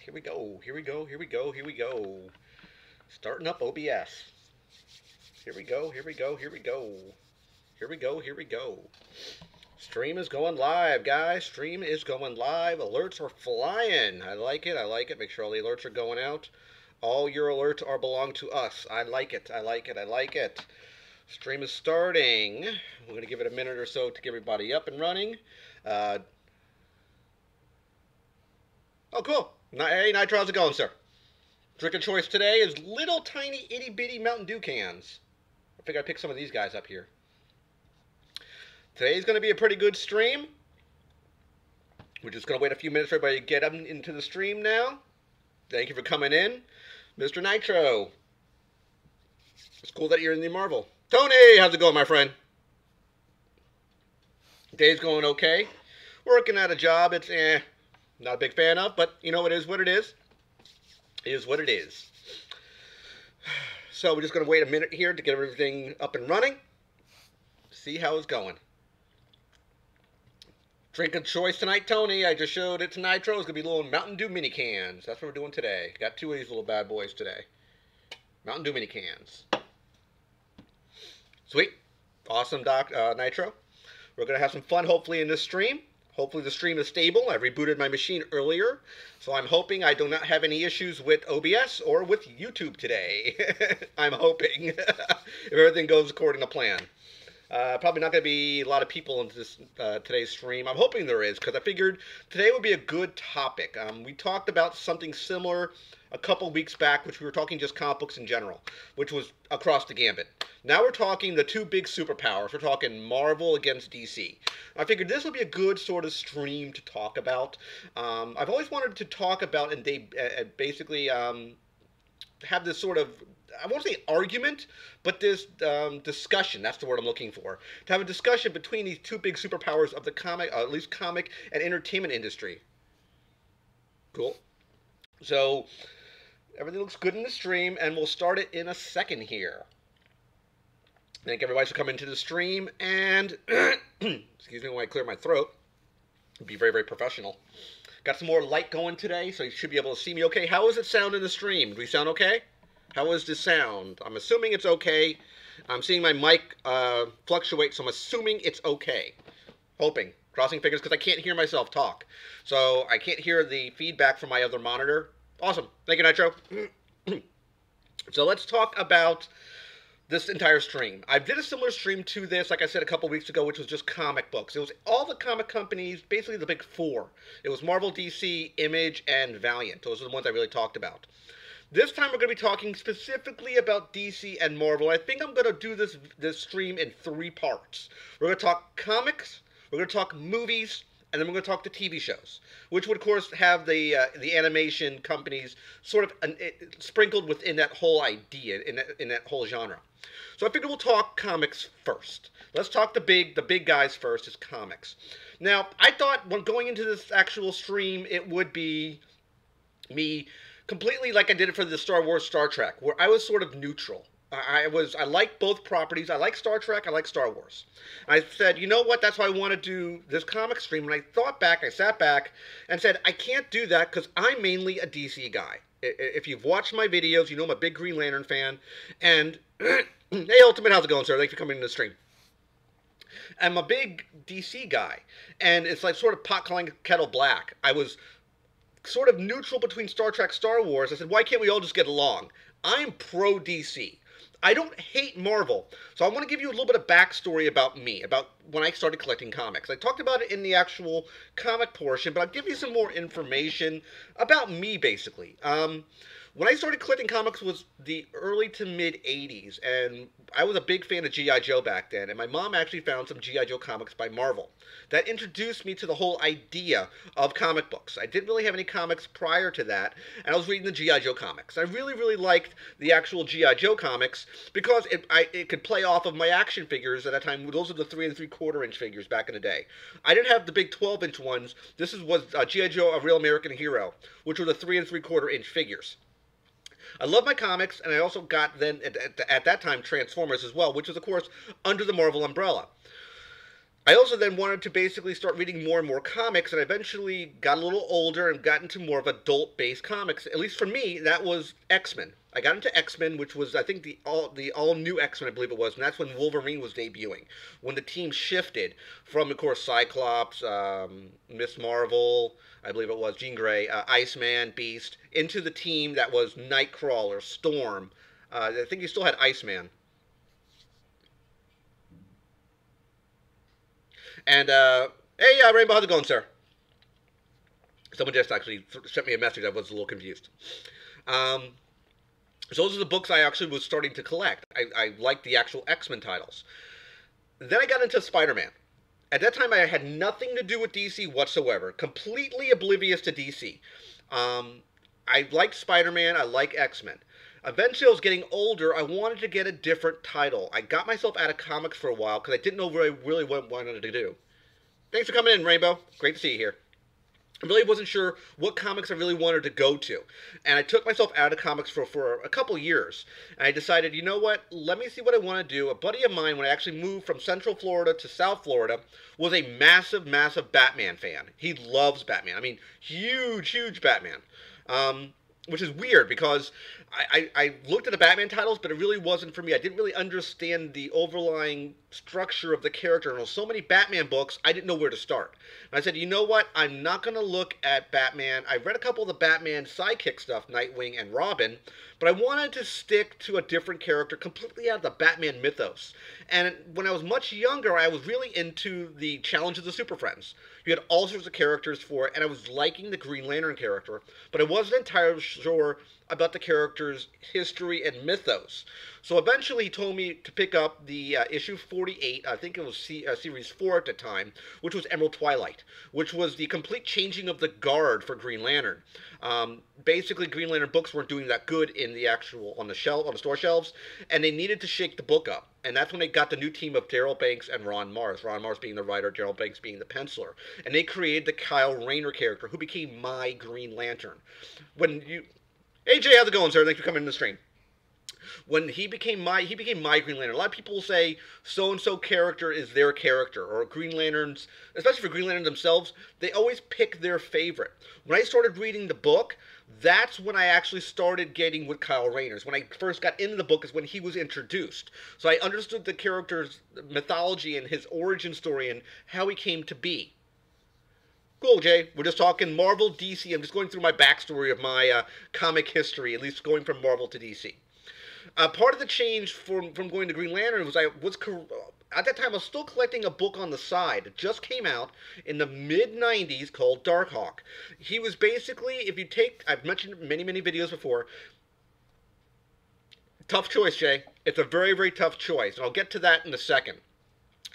Here we go. Here we go. Here we go. Here we go. Starting up OBS. Here we go. Here we go. Here we go. Here we go. Here we go. Stream is going live, guys. Stream is going live. Alerts are flying. I like it. I like it. Make sure all the alerts are going out. All your alerts are belong to us. I like it. I like it. I like it. Stream is starting. We're going to give it a minute or so to get everybody up and running. Oh, cool. Hey, Nitro, how's it going, sir? Drink of choice today is little tiny itty bitty Mountain Dew cans. I figured I'd pick some of these guys up here. Today's going to be a pretty good stream. We're just going to wait a few minutes for everybody to get up into the stream now. Thank you for coming in. Mr. Nitro. It's cool that you're in the Marvel. Tony, how's it going, my friend? Day's going okay. Working at a job it's not a big fan of, but you know, it is what it is. It is what it is. So we're just going to wait a minute here to get everything up and running. See how it's going. Drink of choice tonight, Tony. I just showed it to Nitro. It's going to be little Mountain Dew mini cans. That's what we're doing today. Got two of these little bad boys today. Mountain Dew mini cans. Sweet. Awesome, Nitro. We're going to have some fun, hopefully, in this stream. Hopefully the stream is stable. I rebooted my machine earlier, so I'm hoping I do not have any issues with OBS or with YouTube today. I'm hoping. If everything goes according to plan. Probably not going to be a lot of people in this today's stream. I'm hoping there is, because I figured today would be a good topic. We talked about something similar a couple weeks back, which we were talking just comic books in general, which was across the gambit. Now we're talking the two big superpowers. We're talking Marvel against DC. I figured this would be a good sort of stream to talk about. I've always wanted to talk about and basically have this sort of, I won't say argument, but this discussion, that's the word I'm looking for. To have a discussion between these two big superpowers of the comic, at least comic and entertainment industry. Cool. So, everything looks good in the stream, and we'll start it in a second here. Thank everybody for coming to the stream, and, excuse me when I clear my throat. Be very, very professional. Got some more light going today, so you should be able to see me okay. How does it sound in the stream? Do we sound okay? How is the sound? I'm assuming it's okay. I'm seeing my mic fluctuate, so I'm assuming it's okay. Hoping. Crossing fingers, because I can't hear myself talk. So I can't hear the feedback from my other monitor. Awesome. Thank you, Nitro. So let's talk about this entire stream. I did a similar stream to this, like I said, a couple weeks ago, which was just comic books. It was all the comic companies, basically the big four. It was Marvel, DC, Image, and Valiant. Those are the ones I really talked about. This time we're going to be talking specifically about DC and Marvel. I think I'm going to do this stream in 3 parts. We're going to talk comics, we're going to talk movies, and then we're going to talk the TV shows, which would, of course, have the animation companies sort of sprinkled within that whole idea, in that whole genre. So I figured we'll talk comics first. Let's talk the big guys first, is comics. Now, I thought when going into this actual stream, it would be me completely like I did it for the Star Wars, Star Trek, where I was sort of neutral. I like both properties. I like Star Trek. I like Star Wars. I said, you know what? That's why I want to do this comic stream. And I thought back, I sat back and said, I can't do that because I'm mainly a DC guy. If you've watched my videos, you know I'm a big Green Lantern fan. And, hey, Ultimate, how's it going, sir? Thanks for coming to the stream. I'm a big DC guy. And it's like sort of pot calling kettle black. I was sort of neutral between Star Trek, Star Wars. I said, why can't we all just get along? I'm pro DC. I don't hate Marvel, so I want to give you a little bit of backstory about me, about when I started collecting comics. I talked about it in the actual comic portion, but I'll give you some more information about me, basically. When I started collecting comics was the early to mid-'80s, and I was a big fan of G.I. Joe back then, and my mom actually found some G.I. Joe comics by Marvel. That introduced me to the whole idea of comic books. I didn't really have any comics prior to that, and I was reading the G.I. Joe comics. I really, really liked the actual G.I. Joe comics because it could play off of my action figures at that time. Those are the 3 3/4 inch figures back in the day. I didn't have the big 12-inch ones. This was G.I. Joe, A Real American Hero, which were the 3 3/4 inch figures. I love my comics, and I also got then, at that time, Transformers as well, which was, of course, under the Marvel umbrella. I also then wanted to basically start reading more and more comics, and I eventually got a little older and got into more of adult-based comics. At least for me, that was X-Men. I got into X-Men, which was, I think, the all new X-Men, I believe it was, and that's when Wolverine was debuting. When the team shifted from, of course, Cyclops, Miss Marvel, I believe it was, Jean Grey, Iceman, Beast, into the team that was Nightcrawler, Storm. I think you still had Iceman. And, hey, Rainbow, how's it going, sir? Someone just actually sent me a message. I was a little confused. Um, so those are the books I actually was starting to collect. I liked the actual X-Men titles. Then I got into Spider-Man. At that time, I had nothing to do with DC whatsoever. Completely oblivious to DC. I liked Spider-Man. I like X-Men. Eventually, I was getting older. I wanted to get a different title. I got myself out of comics for a while because I didn't know really what I wanted to do. Thanks for coming in, Rainbow. Great to see you here. I really wasn't sure what comics I really wanted to go to. And I took myself out of comics for a couple years. And I decided, you know what, let me see what I want to do. A buddy of mine, when I actually moved from Central Florida to South Florida, was a massive, massive Batman fan. He loves Batman. I mean, huge, huge Batman. Which is weird because I looked at the Batman titles, but it really wasn't for me. I didn't really understand the overlying structure of the character. And there were so many Batman books, I didn't know where to start. And I said, you know what? I'm not going to look at Batman. I read a couple of the Batman sidekick stuff, Nightwing and Robin, but I wanted to stick to a different character completely out of the Batman mythos. And when I was much younger, I was really into the Challenge of the Super Friends. You had all sorts of characters for it, and I was liking the Green Lantern character, but I wasn't entirely sure about the character's history and mythos. So eventually he told me to pick up the issue 48, I think it was series 4 at the time, which was Emerald Twilight, which was the complete changing of the guard for Green Lantern. Basically, Green Lantern books weren't doing that good in the actual, on the store shelves, and they needed to shake the book up. And that's when they got the new team of Daryl Banks and Ron Mars. Ron Mars being the writer, Daryl Banks being the penciler. And they created the Kyle Rayner character, who became my Green Lantern. Hey Jay, how's it going, sir? Thanks for coming in the stream. When he became my Green Lantern. A lot of people say so-and-so character is their character, or Green Lanterns, especially for Green Lanterns themselves, they always pick their favorite. When I started reading the book, that's when I actually started getting with Kyle Rayner's. When I first got into the book is when he was introduced. So I understood the character's mythology and his origin story and how he came to be. Cool, Jay. We're just talking Marvel, DC. I'm just going through my backstory of my comic history, at least going from Marvel to DC. Part of the change from going to Green Lantern was at that time I was still collecting a book on the side. It just came out in the mid-90s called Darkhawk. He was basically, if you take, I've mentioned many, many videos before, tough choice, Jay. It's a very, very tough choice, and I'll get to that in a second.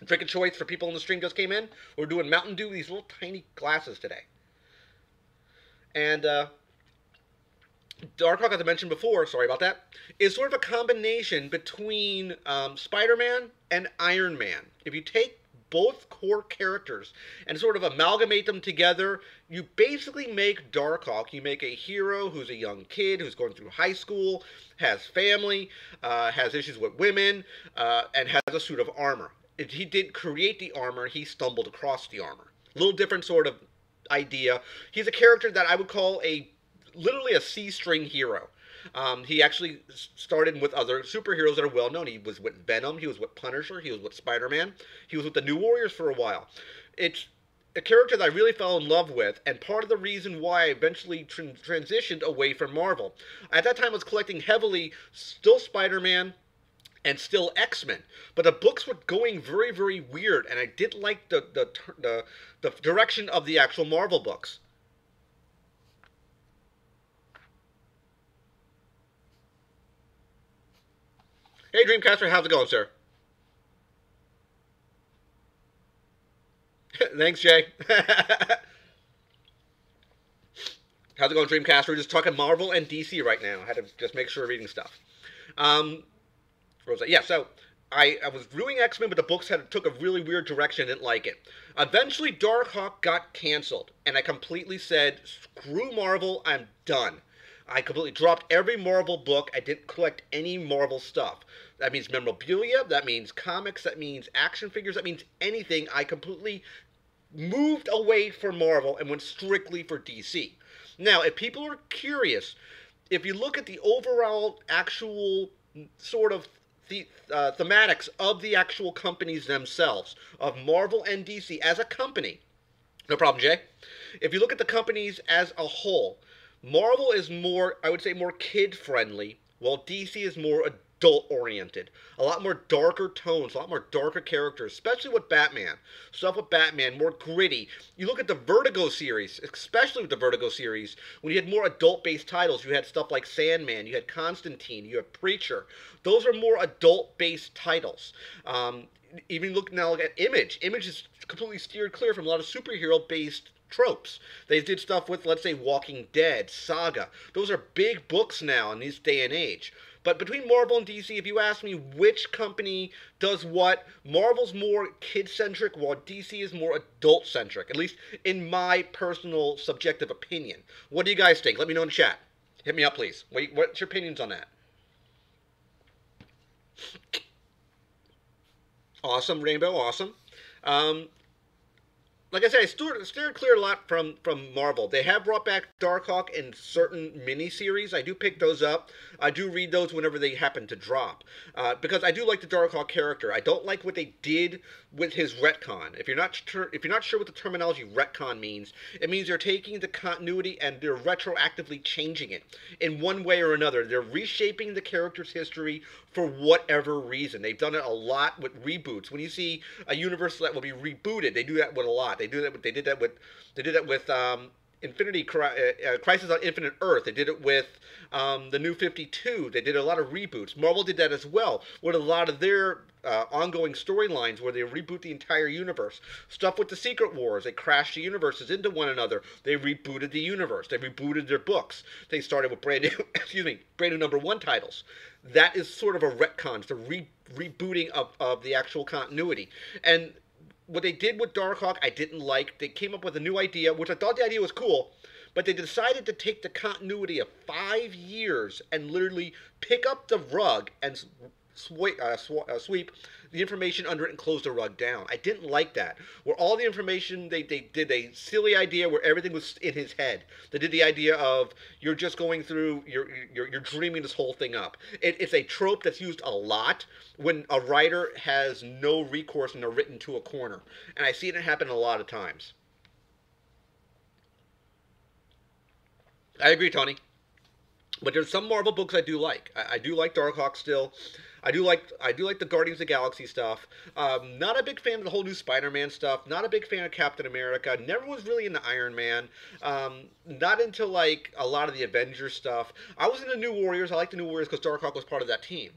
Drink of choice for people in the stream just came in. We're doing Mountain Dew, these little tiny glasses today. And Darkhawk, as I mentioned before, sorry about that, is sort of a combination between Spider-Man and Iron Man. If you take both core characters and sort of amalgamate them together, you basically make Darkhawk. You make a hero who's a young kid, who's going through high school, has family, has issues with women, and has a suit of armor. If he didn't create the armor, he stumbled across the armor. A little different sort of idea. He's a character that I would call literally a C-string hero. He actually started with other superheroes that are well known. He was with Venom, he was with Punisher, he was with Spider-Man, he was with the New Warriors for a while. It's a character that I really fell in love with, and part of the reason why I eventually transitioned away from Marvel. At that time, I was collecting heavily still Spider-Man and still X-Men, but the books were going very, very weird, and I didn't like the direction of the actual Marvel books. Hey, Dreamcaster, how's it going, sir? Thanks, Jay. How's it going, Dreamcaster? We're just talking Marvel and DC right now. I had to just make sure I'm reading stuff. What was that? Yeah, so I was reviewing X-Men, but the books took a really weird direction. I didn't like it. Eventually, Darkhawk got canceled, and I completely said, screw Marvel, I'm done. I completely dropped every Marvel book. I didn't collect any Marvel stuff. That means memorabilia, that means comics, that means action figures, that means anything. I completely moved away from Marvel and went strictly for DC. Now, if people are curious, if you look at the overall actual sort of thematics of the actual companies themselves, of Marvel and DC as a company, no problem, Jay. If you look at the companies as a whole, Marvel is more, I would say, more kid friendly, while DC is more adult oriented. A lot more darker tones, a lot more darker characters, especially with Batman. Stuff with Batman, more gritty. You look at the Vertigo series, especially with the Vertigo series, when you had more adult based titles, you had stuff like Sandman, you had Constantine, you had Preacher. Those are more adult based titles. Even look now at Image. Image is completely steered clear from a lot of superhero based tropes. They did stuff with, let's say, Walking Dead, Saga. Those are big books now in this day and age. But between Marvel and DC, if you ask me which company does what, Marvel's more kid-centric, while DC is more adult-centric, at least in my personal subjective opinion. What do you guys think? Let me know in the chat. Hit me up, please. What's your opinions on that? Awesome, Rainbow, awesome. Like I said, I steered clear a lot from Marvel. They have brought back Darkhawk in certain miniseries. I do pick those up. I do read those whenever they happen to drop. Because I do like the Darkhawk character. I don't like what they did with his retcon. If you're not sure what the terminology retcon means, it means they're taking the continuity and they're retroactively changing it in one way or another. They're reshaping the character's history for whatever reason. They've done it a lot with reboots. When you see a universe that will be rebooted, they do that with a lot. They did that with Crisis on Infinite Earth. They did it with the New 52. They did a lot of reboots. Marvel did that as well with a lot of their ongoing storylines where they reboot the entire universe. Stuff with the Secret Wars. They crashed the universes into one another. They rebooted the universe. They rebooted their books. They started with brand new, brand new #1 titles. That is sort of a retcon. It's a rebooting of the actual continuity. And what they did with Darkhawk, I didn't like. They came up with a new idea, which I thought the idea was cool, but they decided to take the continuity of 5 years and literally pick up the rug and sweep the information under it and close the rug down. I didn't like that. Where all the information, they did a silly idea where everything was in his head. They did the idea of you're just going through, you're dreaming this whole thing up. It's a trope that's used a lot when a writer has no recourse and they're written to a corner. And I see it happen a lot of times. I agree, Tony. But there's some Marvel books I do like. I do like Darkhawk still. I do like the Guardians of the Galaxy stuff. Not a big fan of the whole new Spider-Man stuff. Not a big fan of Captain America. Never was really into Iron Man. Not into like a lot of the Avengers stuff. I was into New Warriors. I like the New Warriors because Darkhawk was part of that team.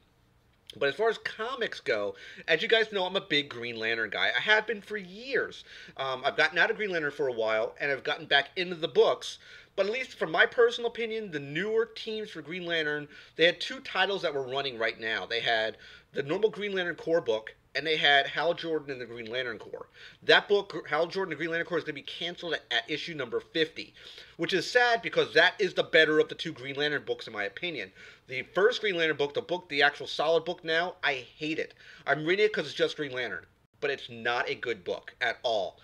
But as far as comics go, as you guys know, I'm a big Green Lantern guy. I have been for years. I've gotten out of Green Lantern for a while, and I've gotten back into the books. But at least from my personal opinion, the newer teams for Green Lantern, they had 2 titles that were running right now. They had the normal Green Lantern Corps book, and they had Hal Jordan and the Green Lantern Corps. That book, Hal Jordan and the Green Lantern Corps, is going to be canceled at issue number 50, which is sad because that is the better of the 2 Green Lantern books, in my opinion. The first Green Lantern book, the actual solid book now, I hate it. I'm reading it because it's just Green Lantern, but it's not a good book at all.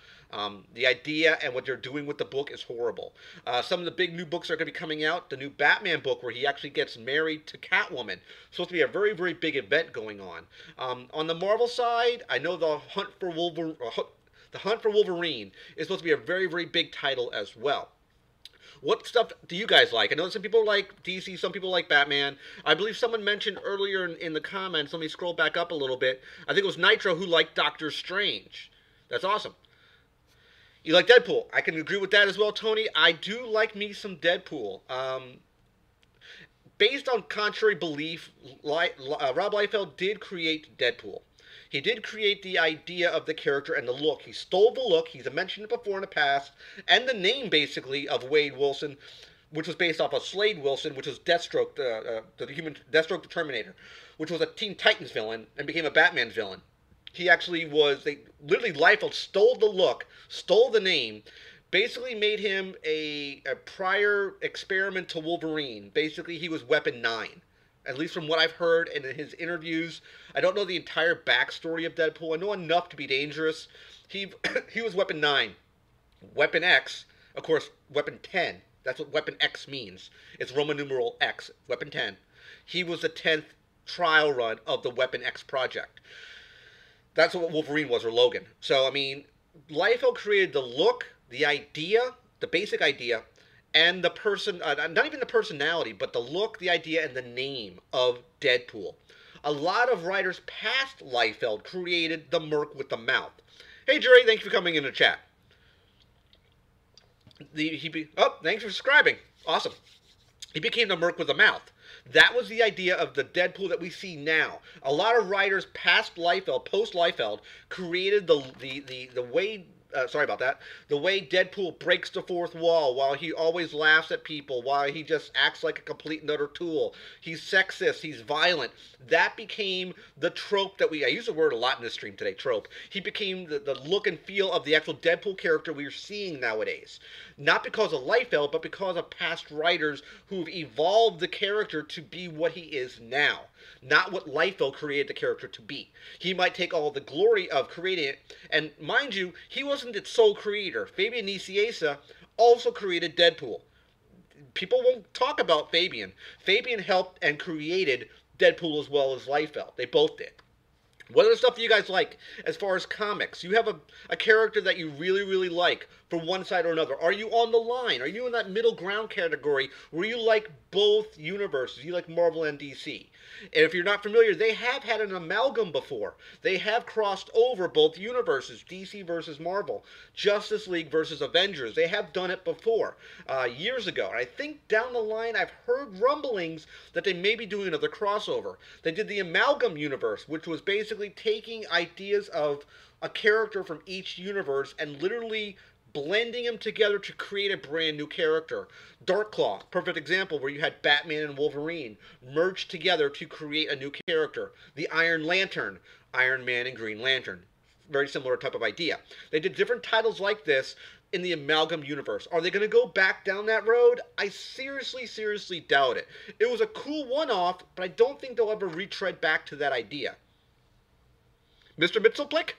The idea and what they're doing with the book is horrible. Some of the big new books are going to be coming out. The new Batman book where he actually gets married to Catwoman. Supposed to be a very, very big event going on. On the Marvel side, I know the Hunt for Wolverine is supposed to be a very, very big title as well. What stuff do you guys like? I know some people like DC, some people like Batman. I believe someone mentioned earlier in the comments, let me scroll back up a little bit, I think it was Nitro who liked Doctor Strange. That's awesome. You like Deadpool. I can agree with that as well, Tony. I do like me some Deadpool. Based on contrary belief, Rob Liefeld did create Deadpool. He did create the idea of the character and the look. He stole the look. He's mentioned it before in the past. And the name, basically, of Wade Wilson, which was based off of Slade Wilson, which was Deathstroke, Deathstroke the Terminator, which was a Teen Titans villain and became a Batman villain. He actually was, literally Liefeld stole the look, stole the name, basically made him a prior experiment to Wolverine. Basically, he was Weapon 9. At least from what I've heard and in his interviews. I don't know the entire backstory of Deadpool. I know enough to be dangerous. He he was Weapon 9. Weapon X, of course, Weapon 10. That's what Weapon X means. It's Roman numeral X, Weapon 10. He was the 10th trial run of the Weapon X project. That's what Wolverine was, or Logan. So, I mean, Liefeld created the look, the idea, the basic idea, and the person, not even the personality, but the look, the idea, and the name of Deadpool. A lot of writers past Liefeld created the Merc with the mouth. Hey, Jerry, thank you for coming in the chat. Thanks for subscribing. Awesome. He became the Merc with the mouth. That was the idea of the Deadpool that we see now. A lot of writers past Liefeld, post Liefeld, created the way. Sorry about that. The way Deadpool breaks the fourth wall, while he always laughs at people, while he just acts like a complete and utter tool. He's sexist. He's violent. That became the trope that I use the word a lot in this stream today, trope. He became the look and feel of the actual Deadpool character we're seeing nowadays. Not because of Liefeld, but because of past writers who've evolved the character to be what he is now. Not what Liefeld created the character to be. He might take all the glory of creating it, and mind you, he wasn't its sole creator. Fabian Nicieza also created Deadpool. People won't talk about Fabian. Fabian helped and created Deadpool as well as Liefeld. They both did. What other stuff do you guys like as far as comics? You have a character that you really, really like from one side or another. Are you on the line? Are you in that middle ground category where you like both universes? You like Marvel and DC? And if you're not familiar, they have had an amalgam before. They have crossed over both universes, DC versus Marvel, Justice League versus Avengers. They have done it before, years ago. And I think down the line, I've heard rumblings that they may be doing another crossover. They did the amalgam universe, which was basically taking ideas of a character from each universe and literally blending them together to create a brand new character. Darkclaw, perfect example, where you had Batman and Wolverine merged together to create a new character. The Iron Lantern, Iron Man and Green Lantern. Very similar type of idea. They did different titles like this in the amalgam universe. Are they going to go back down that road? I seriously, seriously doubt it. It was a cool one-off, but I don't think they'll ever retread back to that idea. Mr. Mitzelplick?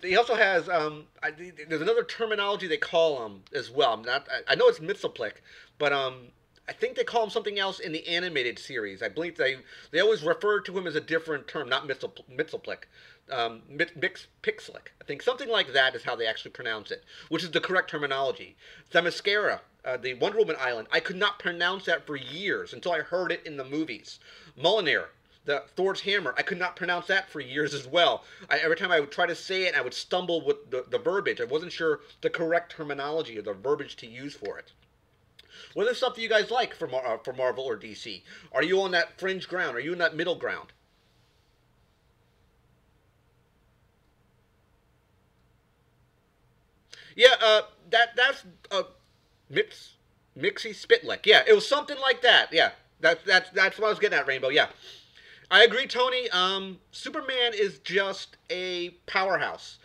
He also has, there's another terminology they call him as well. I know it's Mitzelplick, but I think they call him something else in the animated series. I believe they always refer to him as a different term, not Mitzelplick. Pixlick. I think something like that is how they actually pronounce it, which is the correct terminology. Themyscira, the Wonder Woman Island, I could not pronounce that for years until I heard it in the movies. Mjolnir, the Thor's hammer, I could not pronounce that for years as well. Every time I would try to say it, I would stumble with the verbiage. I wasn't sure the correct terminology or the verbiage to use for it. What other stuff do you guys like for Marvel or DC? Are you on that fringe ground? Are you in that middle ground? Yeah, that's Mixie Spitlick. Yeah, it was something like that. Yeah, that's what I was getting at, Rainbow. Yeah. I agree, Tony. Superman is just a powerhouse.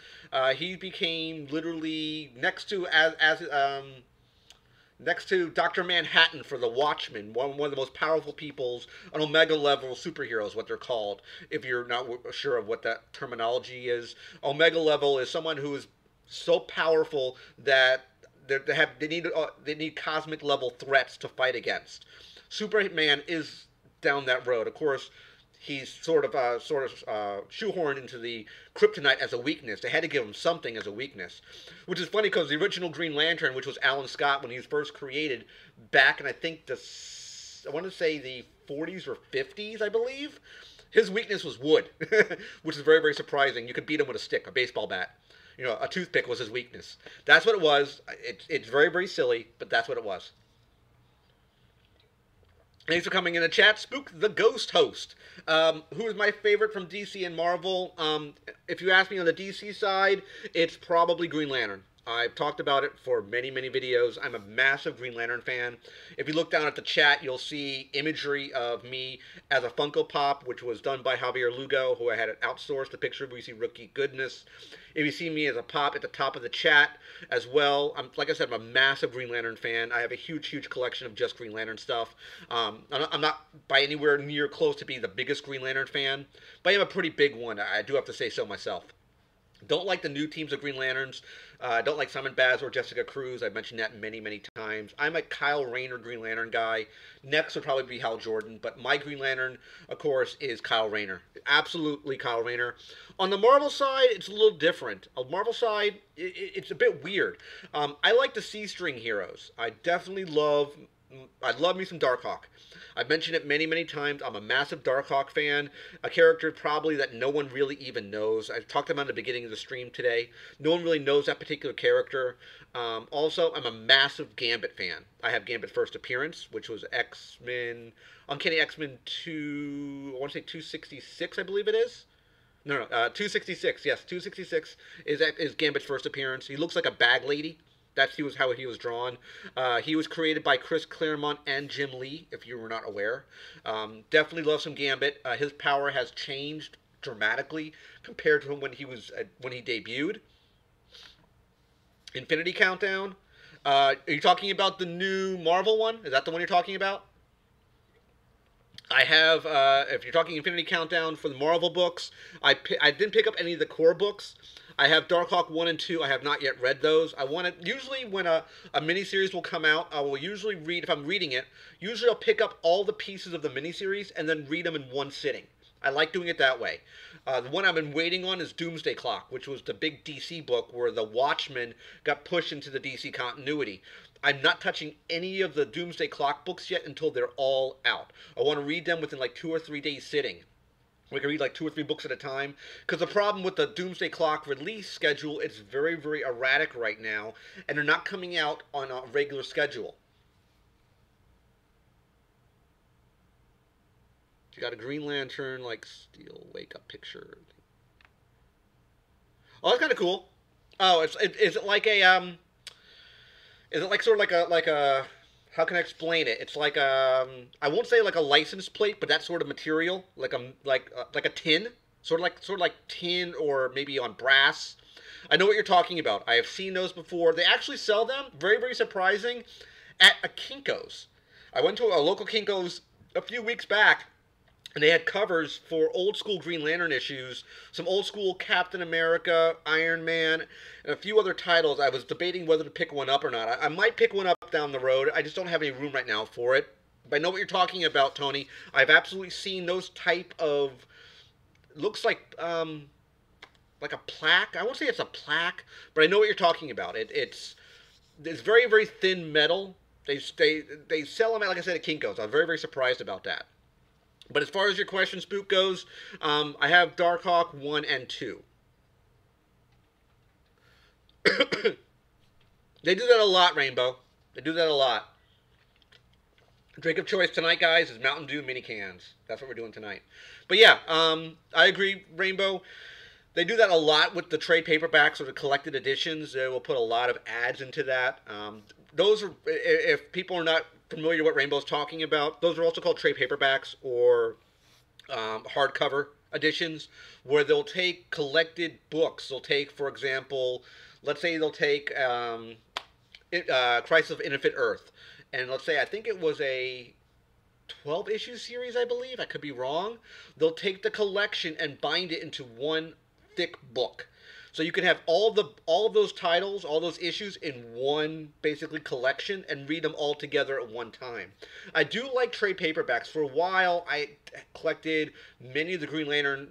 He became literally next to Dr. Manhattan for the Watchmen, one of the most powerful peoples, an Omega level superheroes, what they're called. If you're not sure of what that terminology is, Omega level is someone who is so powerful that they need cosmic level threats to fight against. Superman is down that road, of course. He's sort of shoehorned into the kryptonite as a weakness. They had to give him something as a weakness, which is funny because the original Green Lantern, which was Alan Scott when he was first created back in I want to say the 40s or 50s, I believe, his weakness was wood, which is very, very surprising. You could beat him with a stick, a baseball bat. You know, a toothpick was his weakness. That's what it was. It's very, very silly, but that's what it was. Thanks for coming in the chat. Spook the Ghost Host. Who is my favorite from DC and Marvel? If you ask me on the DC side, it's probably Green Lantern. I've talked about it for many, many videos. I'm a massive Green Lantern fan. If you look down at the chat, you'll see imagery of me as a Funko Pop, which was done by Javier Lugo, who I had it outsourced. The picture where you see Rook Geek Goodness. If you see me as a pop at the top of the chat as well, like I said, I'm a massive Green Lantern fan. I have a huge, huge collection of just Green Lantern stuff. I'm not by anywhere near close to being the biggest Green Lantern fan, but I am a pretty big one. I do have to say so myself. Don't like the new teams of Green Lanterns. Don't like Simon Baz or Jessica Cruz. I've mentioned that many, many times. I'm a Kyle Rayner Green Lantern guy. Next would probably be Hal Jordan, but my Green Lantern, of course, is Kyle Rayner. Absolutely Kyle Rayner. On the Marvel side, it's a little different. On the Marvel side, it's a bit weird. I like the C-string heroes. I love me some Darkhawk. I've mentioned it many, many times. I'm a massive Darkhawk fan. A character probably that no one really even knows. I talked about at the beginning of the stream today. No one really knows that particular character. Also, I'm a massive Gambit fan. I have Gambit first appearance, which was X-Men, Uncanny X-Men 2, I want to say 266, I believe it is. No, 266. Yes, 266 is Gambit's first appearance. He looks like a bag lady. That's how he was drawn. He was created by Chris Claremont and Jim Lee, if you were not aware. Definitely love some Gambit. His power has changed dramatically compared to when he debuted. Infinity Countdown. Are you talking about the new Marvel one? Is that the one you're talking about? I have, if you're talking Infinity Countdown for the Marvel books, I didn't pick up any of the core books. I have Darkhawk 1 and 2. I have not yet read those. I want to, usually when a miniseries will come out, I will usually read, if I'm reading it, usually I'll pick up all the pieces of the miniseries and then read them in one sitting. I like doing it that way. The one I've been waiting on is Doomsday Clock, which was the big DC book where the Watchmen got pushed into the DC continuity. I'm not touching any of the Doomsday Clock books yet until they're all out. I want to read them within like 2 or 3 days sitting. We can read like 2 or 3 books at a time. Because the problem with the Doomsday Clock release schedule, it's very, very erratic right now. And they're not coming out on a regular schedule. You got a Green Lantern, like, Steel wake-up picture. Oh, that's kind of cool. Oh, is it like a, is it like sort of like a, how can I explain it? It's like I won't say like a license plate, but that sort of material, like a tin, sort of like tin or maybe on brass. I know what you're talking about. I have seen those before. They actually sell them, very, very surprising, at a Kinko's. I went to a local Kinko's a few weeks back, and they had covers for old school Green Lantern issues, some old school Captain America, Iron Man, and a few other titles. I was debating whether to pick one up or not. I might pick one up down the road. I just don't have any room right now for it. But I know what you're talking about, Tony. I've absolutely seen those type of, looks like a plaque. I won't say it's a plaque, but I know what you're talking about. It's very, very thin metal. They sell them, like I said, at Kinko's. I was very, very surprised about that. But as far as your question, Spook, goes, I have Darkhawk 1 and 2. They do that a lot, Rainbow. They do that a lot. Drink of choice tonight, guys, is Mountain Dew mini cans. That's what we're doing tonight. But yeah, I agree, Rainbow. They do that a lot with the trade paperbacks or the collected editions. They will put a lot of ads into that. Those are, if people are not familiar with what Rainbow's talking about, those are also called trade paperbacks or hardcover editions, where they'll take collected books. They'll take, for example, let's say they'll take Crisis of Infinite Earth, and let's say, I think it was a 12-issue series, I believe. I could be wrong. They'll take the collection and bind it into one thick book. So you can have all of those titles, all those issues in one basically collection and read them all together at one time. I do like trade paperbacks. For a while, I collected many of the Green Lantern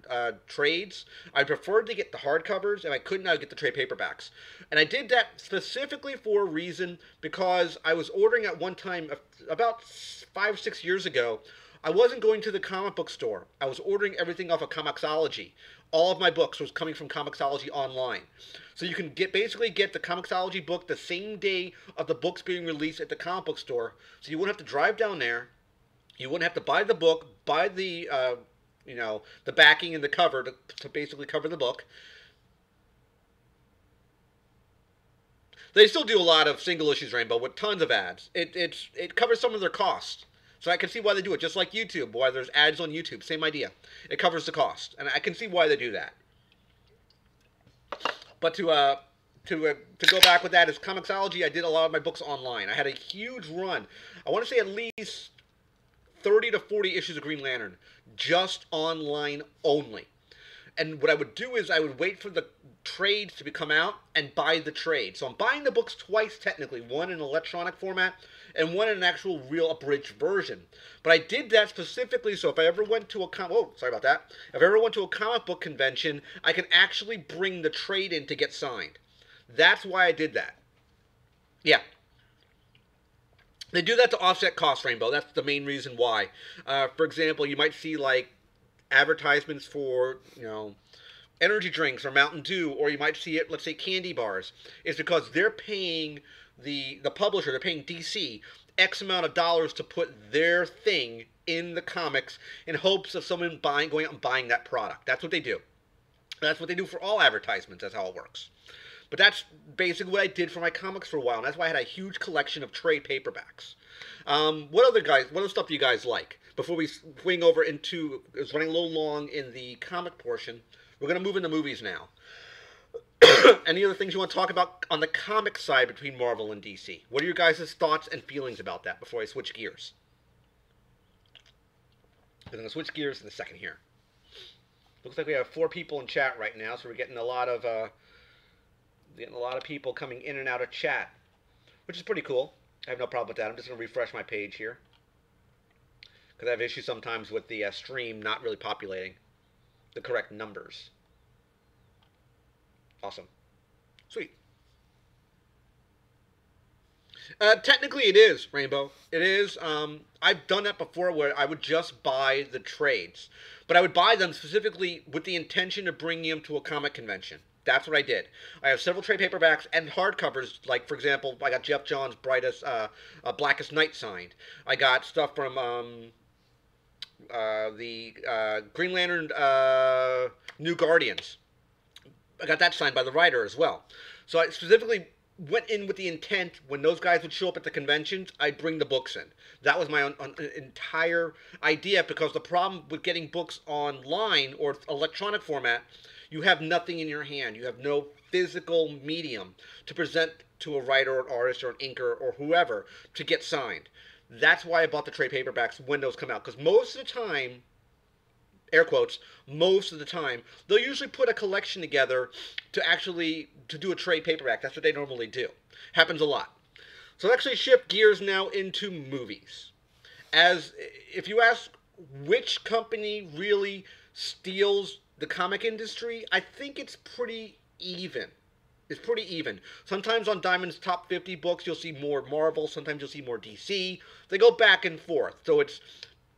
trades. I preferred to get the hardcovers, and I could not get the trade paperbacks. And I did that specifically for a reason, because I was ordering at one time, about 5 or 6 years ago, I wasn't going to the comic book store. I was ordering everything off of Comixology. All of my books was coming from Comixology online. So you can basically get the Comixology book the same day of the books being released at the comic book store. So you wouldn't have to drive down there. You wouldn't have to buy the book, buy the, the backing and the cover to basically cover the book. They still do a lot of single issues, Rainbow, with tons of ads. It covers some of their costs. So I can see why they do it, just like YouTube, why there's ads on YouTube. Same idea. It covers the cost, and I can see why they do that. But to go back with that is Comixology. I did a lot of my books online. I had a huge run. I want to say at least 30 to 40 issues of Green Lantern, just online only. And what I would do is I would wait for the trades to come out and buy the trade. So I'm buying the books twice technically, one in electronic format and one in an actual real abridged version. But I did that specifically so if I ever went to a If I ever went to a comic book convention, I can actually bring the trade in to get signed. That's why I did that. Yeah. They do that to offset cost, Rainbow. That's the main reason why. For example, you might see like advertisements for, energy drinks or Mountain Dew, or you might see it, let's say candy bars. It's because they're paying the publisher, they're paying DC X amount of dollars to put their thing in the comics in hopes of someone going out and buying that product. That's what they do. That's what they do for all advertisements. That's how it works. But that's basically what I did for my comics for a while, and that's why I had a huge collection of trade paperbacks. What other stuff do you guys like? Before we swing over into, it's running a little long in the comic portion, we're going to move into movies now. Any other things you want to talk about on the comic side between Marvel and DC? What are your guys' thoughts and feelings about that before I switch gears? I'm going to switch gears in a second here. Looks like we have 4 people in chat right now, so we're getting a lot of people coming in and out of chat, which is pretty cool. I have no problem with that. I'm just going to refresh my page here because I have issues sometimes with the stream not really populating the correct numbers. Awesome. Sweet. Technically it is, Rainbow. It is. I've done that before where I would just buy the trades. But I would buy them specifically with the intention of bringing them to a comic convention. That's what I did. I have several trade paperbacks and hardcovers. Like, for example, I got Jeff Johns' Blackest Night signed. I got stuff from the Green Lantern New Guardians. I got that signed by the writer as well. So I specifically went in with the intent when those guys would show up at the conventions, I'd bring the books in. That was my entire idea, because the problem with getting books online or electronic format, you have nothing in your hand. You have no physical medium to present to a writer or an artist or an inker or whoever to get signed. That's why I bought the trade paperbacks when those come out, because most of the time, air quotes, most of the time, they'll usually put a collection together to do a trade paperback. That's what they normally do. Happens a lot. So let's actually shift gears now into movies. As if you ask which company really steals the comic industry, I think it's pretty even. It's pretty even. Sometimes on Diamond's top 50 books, you'll see more Marvel. Sometimes you'll see more DC. They go back and forth. So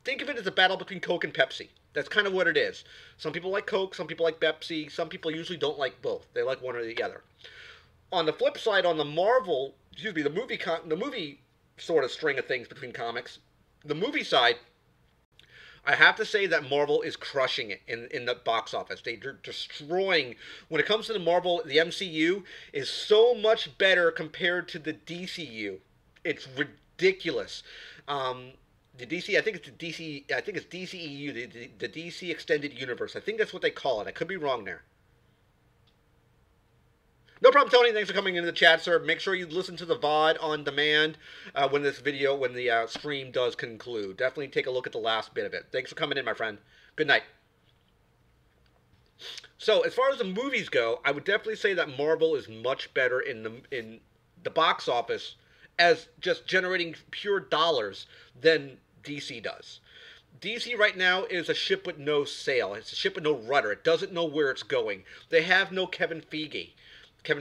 think of it as a battle between Coke and Pepsi. That's kind of what it is. Some people like Coke, some people like Pepsi, some people usually don't like both. They like one or the other. On the flip side, on the the movie sort of string of things between comics, the movie side, I have to say that Marvel is crushing it in the box office. They're destroying. When it comes to the MCU is so much better compared to the DCU. It's ridiculous. The DC, I think it's DCEU, the DC Extended Universe. I think that's what they call it. I could be wrong there. No problem, Tony. Thanks for coming into the chat, sir. Make sure you listen to the VOD on demand when the stream does conclude. Definitely take a look at the last bit of it. Thanks for coming in, my friend. Good night. So, as far as the movies go, I would definitely say that Marvel is much better in the box office as just generating pure dollars than DC does. DC right now is a ship with no sail. It's a ship with no rudder. It doesn't know where it's going. They have no Kevin Feige, I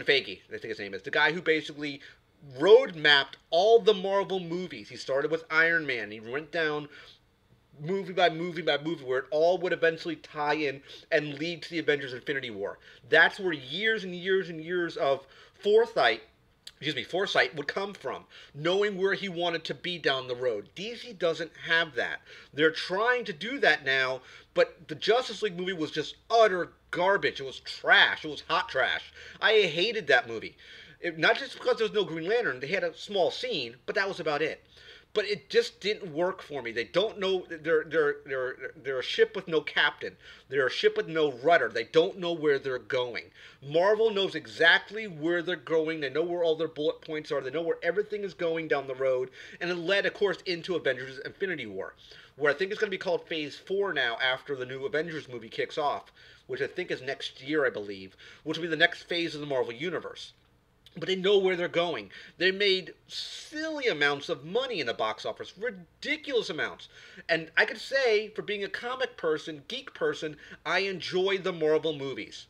think his name is, the guy who basically road mapped all the Marvel movies. He started with Iron Man. He went down movie by movie by movie where it all would eventually tie in and lead to the Avengers Infinity War. That's where years and years and years of foresight would come from, knowing where he wanted to be down the road. DC doesn't have that. They're trying to do that now, but the Justice League movie was just utter garbage. It was trash. It was hot trash. I hated that movie. Not just because there was no Green Lantern, they had a small scene, but that was about it. But it just didn't work for me. They don't know. They're a ship with no captain. They're a ship with no rudder. They don't know where they're going. Marvel knows exactly where they're going. They know where all their bullet points are. They know where everything is going down the road. And it led, of course, into Avengers Infinity War, where I think it's going to be called Phase 4 now after the new Avengers movie kicks off, which I think is next year, I believe, which will be the next phase of the Marvel Universe. But they know where they're going. They made silly amounts of money in the box office, ridiculous amounts. And I could say, for being a comic person, geek person, I enjoy the Marvel movies.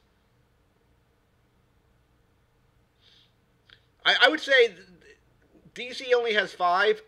I would say DC only has 5.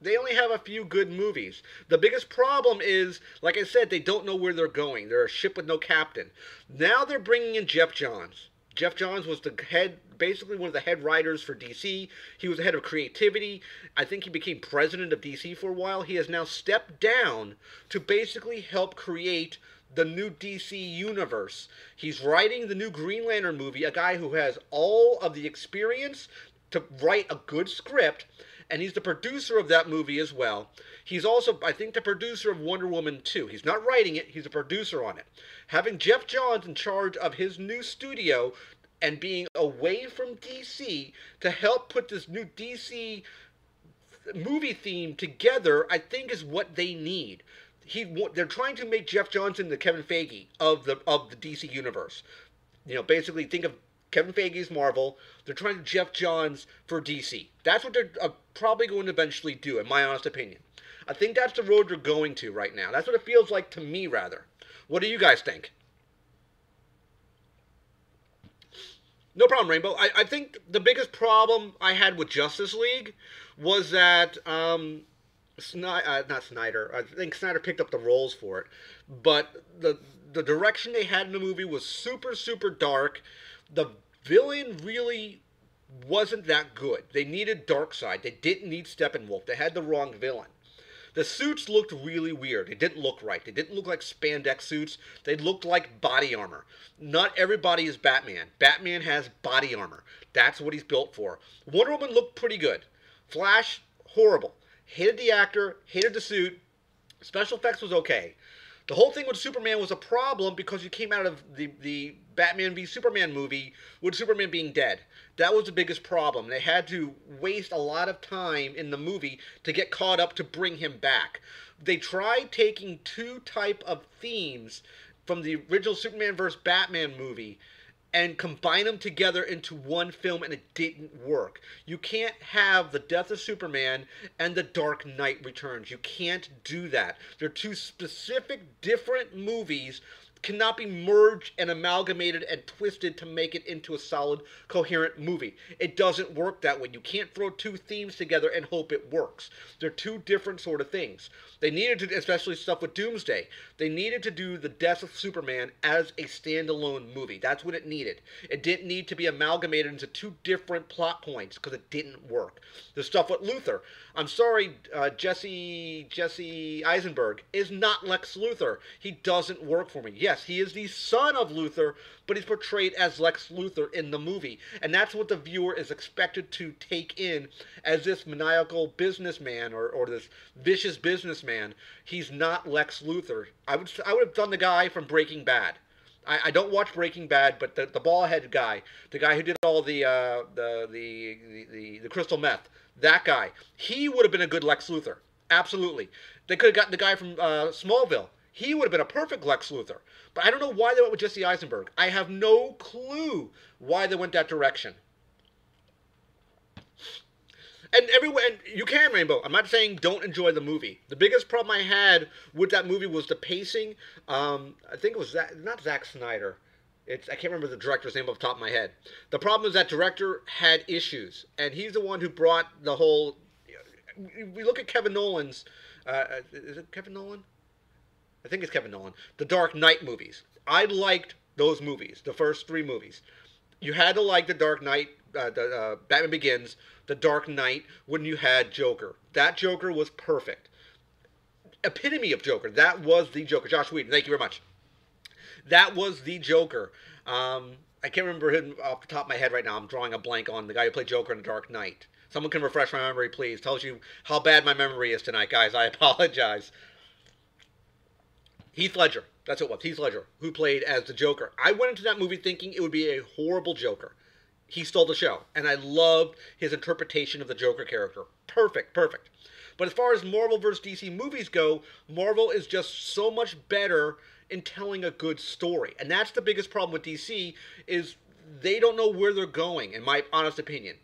They only have a few good movies. The biggest problem is, like I said, they don't know where they're going. They're a ship with no captain. Now they're bringing in Jeff Johns. Jeff Johns was the head, basically one of the head writers for DC. He was the head of creativity. I think he became president of DC for a while. He has now stepped down to basically help create the new DC universe. He's writing the new Green Lantern movie, a guy who has all of the experience to write a good script, and he's the producer of that movie as well. He's also, I think, the producer of Wonder Woman 2. He's not writing it, he's a producer on it. Having Jeff Johns in charge of his new studio and being away from DC to help put this new DC movie theme together, I think is what they need. They're trying to make Jeff Johns the Kevin Feige of the DC universe. You know, basically think of Kevin Feige's Marvel. They're trying to Jeff Johns for DC. That's what they're probably going to eventually do, in my honest opinion. I think that's the road they're going to right now. That's what it feels like to me, rather. What do you guys think? No problem, Rainbow. I think the biggest problem I had with Justice League was that not Snyder. I think Snyder picked up the roles for it, but the direction they had in the movie was super, super dark. The villain really wasn't that good. They needed Darkseid. They didn't need Steppenwolf. They had the wrong villain. The suits looked really weird. They didn't look right. They didn't look like spandex suits. They looked like body armor. Not everybody is Batman. Batman has body armor. That's what he's built for. Wonder Woman looked pretty good. Flash, horrible. Hated the actor, hated the suit. Special effects was okay. The whole thing with Superman was a problem because you came out of the Batman v Superman movie with Superman being dead. That was the biggest problem. They had to waste a lot of time in the movie to get caught up to bring him back. They tried taking two type of themes from the original Superman vs. Batman movie and combine them together into one film, and it didn't work. You can't have the death of Superman and the Dark Knight Returns. You can't do that. They're two specific, different movies, cannot be merged and amalgamated and twisted to make it into a solid, coherent movie. It doesn't work that way. You can't throw two themes together and hope it works. They're two different sort of things. They needed to, especially stuff with Doomsday, they needed to do the death of Superman as a standalone movie. That's what it needed. It didn't need to be amalgamated into two different plot points because it didn't work. The stuff with Luthor, I'm sorry, Jesse Eisenberg is not Lex Luthor. He doesn't work for me. Yes, he is the son of Luthor, but he's portrayed as Lex Luthor in the movie. And that's what the viewer is expected to take in as this maniacal businessman or this vicious businessman. He's not Lex Luthor. I would have done the guy from Breaking Bad. I don't watch Breaking Bad, but the bald-headed guy, the guy who did all the crystal meth, that guy, he would have been a good Lex Luthor. Absolutely. They could have gotten the guy from Smallville. He would have been a perfect Lex Luthor. But I don't know why they went with Jesse Eisenberg. I have no clue why they went that direction. And you can, Rainbow. I'm not saying don't enjoy the movie. The biggest problem I had with that movie was the pacing. I think it was not Zack Snyder. I can't remember the director's name off the top of my head. The problem is that director had issues, and he's the one who brought the whole. We look at Kevin Nolan's. Is it Kevin Nolan? I think it's Kevin Nolan. The Dark Knight movies. I liked those movies, the first 3 movies. You had to like the Dark Knight, Batman Begins, the Dark Knight, when you had Joker. That Joker was perfect. Epitome of Joker. That was the Joker. Josh Whedon, thank you very much. That was the Joker. I can't remember him off the top of my head right now. I'm drawing a blank on the guy who played Joker in The Dark Knight. Someone can refresh my memory, please. Tells you how bad my memory is tonight, guys. I apologize. Heath Ledger. That's what it was. Heath Ledger, who played as the Joker. I went into that movie thinking it would be a horrible Joker. He stole the show, and I loved his interpretation of the Joker character. Perfect, perfect. But as far as Marvel vs. DC movies go, Marvel is just so much better in telling a good story. And that's the biggest problem with DC is they don't know where they're going, in my honest opinion.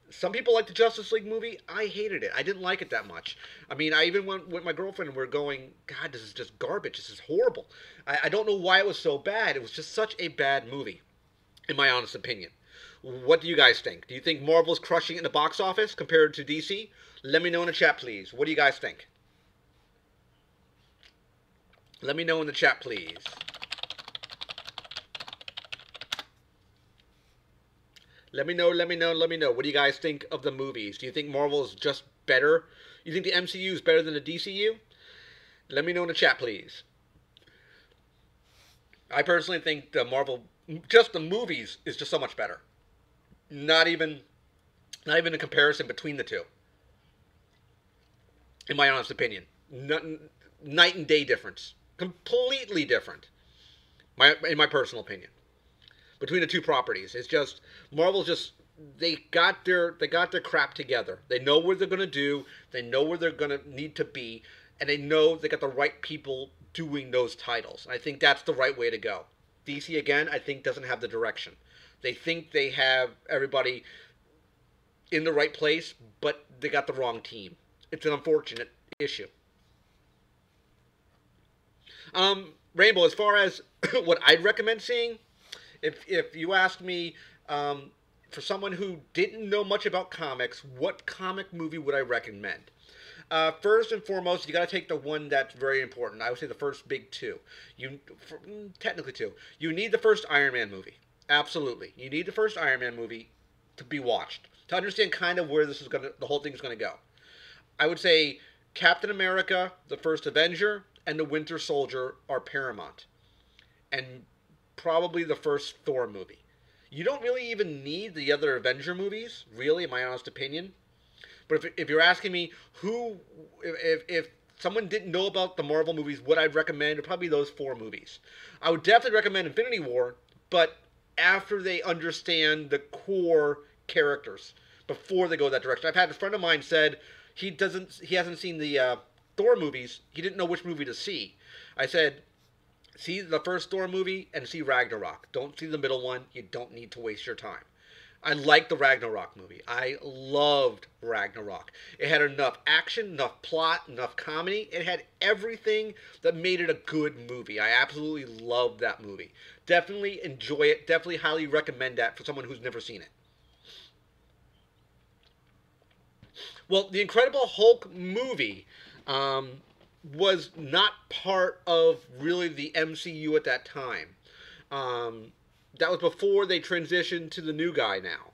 Some people like the Justice League movie. I hated it. I didn't like it that much. I mean, I even went with my girlfriend and we're going, God, this is just garbage. This is horrible. I don't know why it was so bad. It was just such a bad movie, in my honest opinion. What do you guys think? Do you think Marvel's crushing it in the box office compared to DC? Let me know in the chat, please. What do you guys think? Let me know in the chat, please. Let me know, let me know, let me know. What do you guys think of the movies? Do you think Marvel is just better? You think the MCU is better than the DCU? Let me know in the chat, please. I personally think the Marvel, just the movies, is just so much better. Not even a comparison between the two. In my honest opinion. Night and day difference. Completely different. In my personal opinion. Between the two properties. It's just, Marvel's just, they got their crap together. They know what they're going to do. They know where they're going to need to be. And they know they got the right people doing those titles. I think that's the right way to go. DC, again, I think doesn't have the direction. They think they have everybody in the right place, but they got the wrong team. It's an unfortunate issue. Rainbow, as far as what I'd recommend seeing, if you ask me, for someone who didn't know much about comics, what comic movie would I recommend? First and foremost, you got to take the one that's very important. I would say the first big two. Technically two. You need the first Iron Man movie. Absolutely. You need the first Iron Man movie to be watched. To understand kind of where the whole thing is going to go. I would say Captain America, the first Avenger, and the Winter Soldier are paramount. And probably the first Thor movie. You don't really even need the other Avenger movies, really, in my honest opinion. But if you're asking me if someone didn't know about the Marvel movies, what I'd recommend are probably those 4 movies. I would definitely recommend Infinity War, but after they understand the core characters, before they go that direction. I've had a friend of mine said he hasn't seen the Thor movies. He didn't know which movie to see. I said, see the first Thor movie and see Ragnarok. Don't see the middle one. You don't need to waste your time. I liked the Ragnarok movie. I loved Ragnarok. It had enough action, enough plot, enough comedy. It had everything that made it a good movie. I absolutely loved that movie. Definitely enjoy it. Definitely highly recommend that for someone who's never seen it. Well, the Incredible Hulk movie was not part of really the MCU at that time. That was before they transitioned to the new guy now.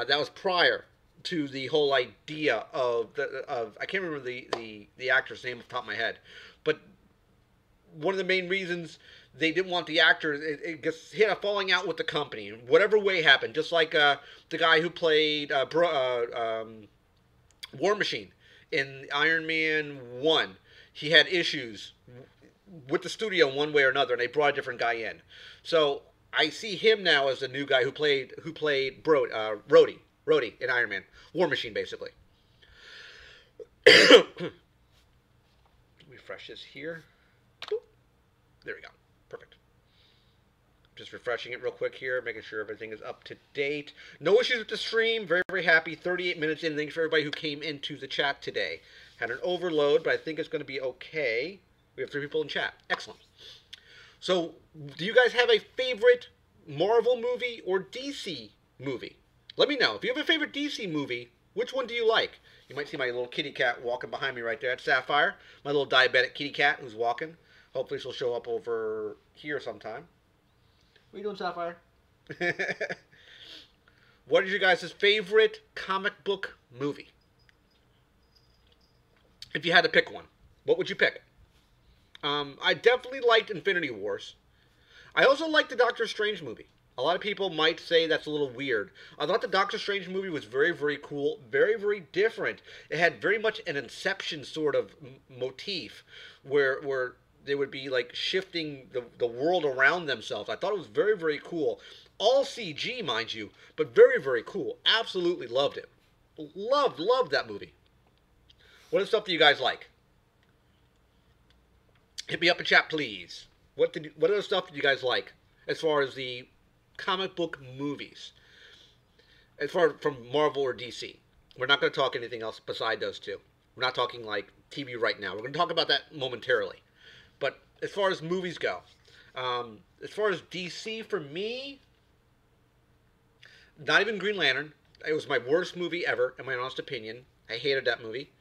That was prior to the whole idea of I can't remember the actor's name off the top of my head, but one of the main reasons they didn't want the actor, it gets hit a falling out with the company, whatever way happened. Just like the guy who played War Machine in Iron Man 1, he had issues with the studio in one way or another, and they brought a different guy in. So I see him now as the new guy who played Rhodey in Iron Man. War Machine, basically. Refresh this here. Boop. There we go. Perfect. Just refreshing it real quick here, making sure everything is up to date. No issues with the stream. Very, very happy. 38 minutes in. Thanks for everybody who came into the chat today. Had an overload, but I think it's going to be okay. We have 3 people in chat. Excellent. So, do you guys have a favorite Marvel movie or DC movie? Let me know. If you have a favorite DC movie, which one do you like? You might see my little kitty cat walking behind me right there. It's Sapphire, my little diabetic kitty cat who's walking. Hopefully she'll show up over here sometime. What are you doing, Sapphire? What is your guys' favorite comic book movie? If you had to pick one, what would you pick? I definitely liked Infinity Wars. I also liked the Doctor Strange movie. A lot of people might say that's a little weird. I thought the Doctor Strange movie was very, very cool, very, very different. It had very much an Inception sort of motif, where they would be like shifting the world around themselves. I thought it was very, very cool. All CG, mind you, but very, very cool. Absolutely loved it. Loved that movie. What is stuff that you guys like? Hit me up in chat, please. What other stuff did you guys like as far as the comic book movies? As far from Marvel or DC, we're not going to talk anything else beside those two. We're not talking like TV right now. We're going to talk about that momentarily. But as far as movies go, as far as DC for me, not even Green Lantern. It was my worst movie ever, in my honest opinion. I hated that movie.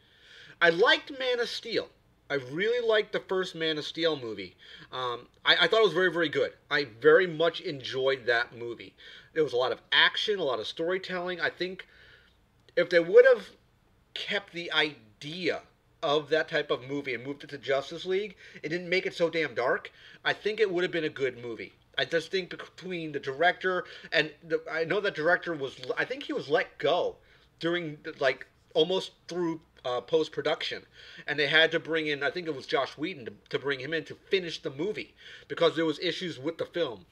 I liked Man of Steel. I really liked the first Man of Steel movie. I thought it was very, very good. I very much enjoyed that movie. There was a lot of action, a lot of storytelling. I think if they would have kept the idea of that type of movie and moved it to Justice League, it didn't make it so damn dark, I think it would have been a good movie. I just think between the director and I know that director was, I think he was let go during, like, almost through post production, and they had to bring in, I think it was Josh Whedon, to bring him in to finish the movie because there was issues with the film.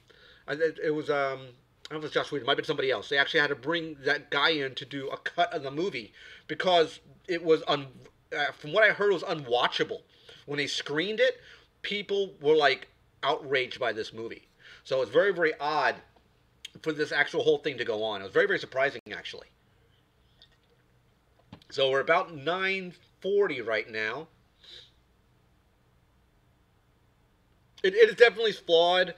It was I don't know if it was Josh Whedon, it might have been somebody else. They actually had to bring that guy in to do a cut of the movie because it was from what I heard, it was unwatchable. When they screened it, people were like outraged by this movie. So it's very, very odd for this actual whole thing to go on. It was very, very surprising, actually. So we're about 9:40 right now. It is definitely flawed.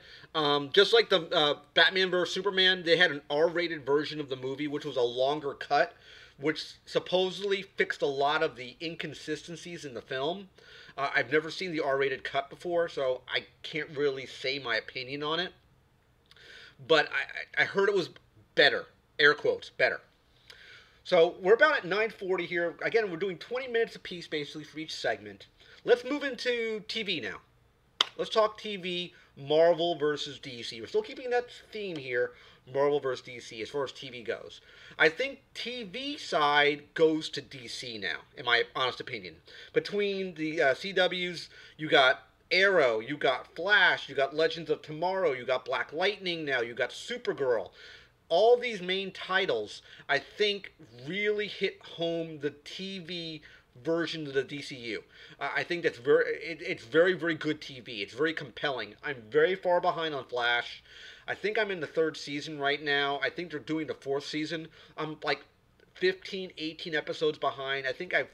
Just like the Batman vs. Superman, they had an R-rated version of the movie, which was a longer cut, which supposedly fixed a lot of the inconsistencies in the film. I've never seen the R-rated cut before, so I can't really say my opinion on it. But I heard it was better. Air quotes, better. So we're about at 9:40 here. Again, we're doing 20 minutes apiece basically for each segment. Let's move into TV now. Let's talk TV, Marvel versus DC. We're still keeping that theme here, Marvel versus DC, as far as TV goes. I think TV side goes to DC now, in my honest opinion. Between the CWs, you got Arrow, you got Flash, you got Legends of Tomorrow, you got Black Lightning now, you got Supergirl. All these main titles, I think, really hit home the TV version of the DCU. I think that's it's very, very good TV. It's very compelling. I'm very far behind on Flash. I think I'm in the third season right now. I think they're doing the fourth season. I'm like 15, 18 episodes behind. I think I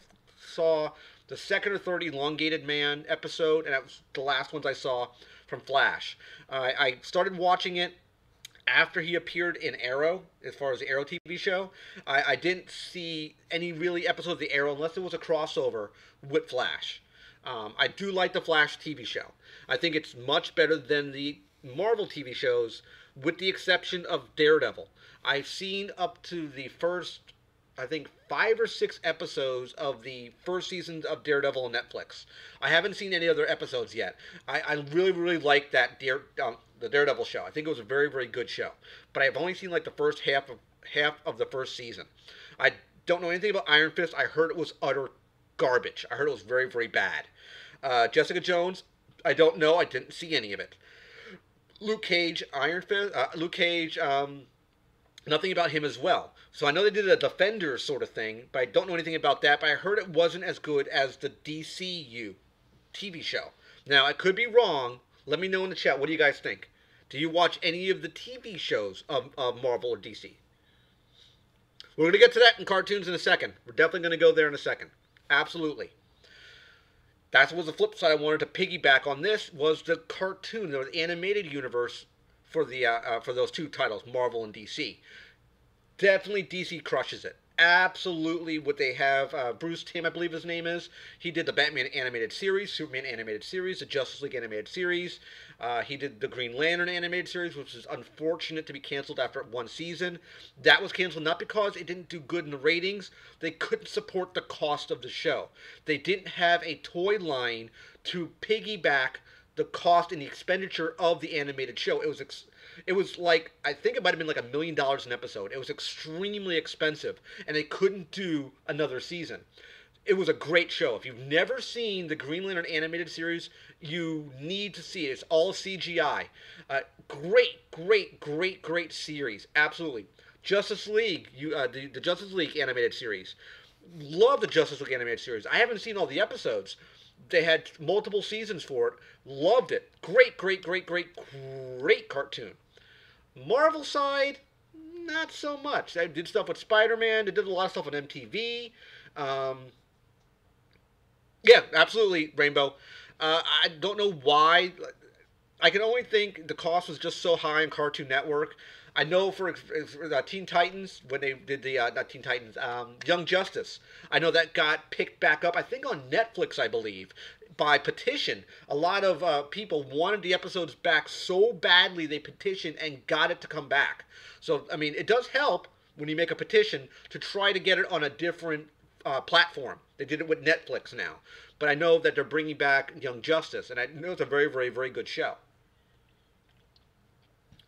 saw the second or third Elongated Man episode, and that was the last ones I saw from Flash. I started watching it after he appeared in Arrow, as far as the Arrow TV show. I didn't see any really episodes of the Arrow unless it was a crossover with Flash. I do like the Flash TV show. I think it's much better than the Marvel TV shows, with the exception of Daredevil. I've seen up to the first, I think, 5 or 6 episodes of the first season of Daredevil on Netflix. I haven't seen any other episodes yet. I really, really like that the Daredevil show. I think it was a very, very good show. But I've only seen like the first half of the first season. I don't know anything about Iron Fist. I heard it was utter garbage. I heard it was very, very bad. Jessica Jones, I don't know. I didn't see any of it. Luke Cage, Iron Fist, Luke Cage, nothing about him as well. So I know they did a Defenders sort of thing, but I don't know anything about that. But I heard it wasn't as good as the DCU TV show. Now, I could be wrong. Let me know in the chat. What do you guys think? Do you watch any of the TV shows of Marvel or DC? We're going to get to that in cartoons in a second. We're definitely going to go there in a second. Absolutely. That was the flip side I wanted to piggyback on. This was the cartoon, the animated universe for those two titles, Marvel and DC. Definitely DC crushes it. Absolutely what they have. Bruce Timm, I believe his name is. He did the Batman animated series, Superman animated series, the Justice League animated series. He did the Green Lantern animated series, which is unfortunate to be canceled after one season. That was canceled not because it didn't do good in the ratings. They couldn't support the cost of the show. They didn't have a toy line to piggyback the cost and the expenditure of the animated show. It was like, I think it might have been like $1 million an episode. It was extremely expensive, and they couldn't do another season. It was a great show. If you've never seen the Green Lantern animated series, you need to see it. It's all CGI. Great series. Absolutely. Justice League, the Justice League animated series. Love the Justice League animated series. I haven't seen all the episodes. They had multiple seasons for it. Loved it. Great cartoon. Marvel side, not so much. I did stuff with Spider-Man. They did a lot of stuff on MTV. Um, yeah, absolutely, Rainbow. I don't know why. I can only think the cost was just so high on Cartoon Network. I know for Teen Titans, when they did the, not Teen Titans, Young Justice, I know that got picked back up, I think on Netflix, I believe, by petition. A lot of people wanted the episodes back so badly they petitioned and got it to come back. So, I mean, it does help when you make a petition to try to get it on a different platform. They did it with Netflix now. But I know that they're bringing back Young Justice, and I know it's a very good show.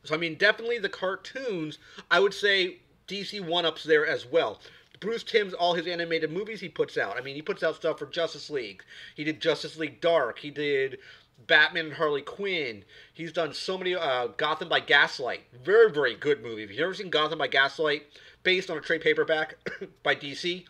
So, I mean, definitely the cartoons, I would say DC one-ups there as well. Bruce Timm's, all his animated movies he puts out. I mean, he puts out stuff for Justice League. He did Justice League Dark. He did Batman and Harley Quinn. He's done so many, Gotham by Gaslight. Very good movie. If you've never seen Gotham by Gaslight, based on a trade paperback by DC,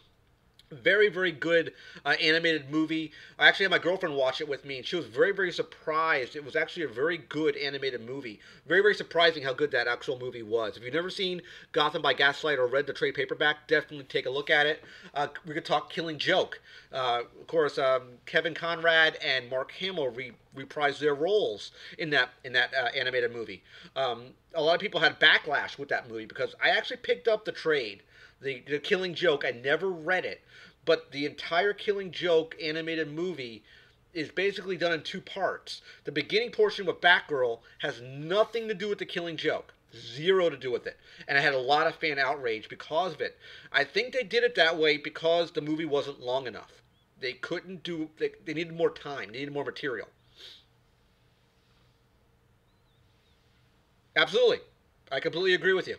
very good animated movie. I actually had my girlfriend watch it with me, and she was very surprised. It was actually a very good animated movie. Very surprising how good that actual movie was. If you've never seen Gotham by Gaslight or read the trade paperback, definitely take a look at it. We could talk Killing Joke. Of course, Kevin Conrad and Mark Hamill reprised their roles in that animated movie. A lot of people had backlash with that movie because I actually picked up the trade. The Killing Joke, I never read it, but the entire Killing Joke animated movie is basically done in two parts. The beginning portion with Batgirl has nothing to do with the Killing Joke. Zero to do with it. And I had a lot of fan outrage because of it. I think they did it that way because the movie wasn't long enough. They couldn't do, they needed more time, they needed more material. Absolutely. I completely agree with you.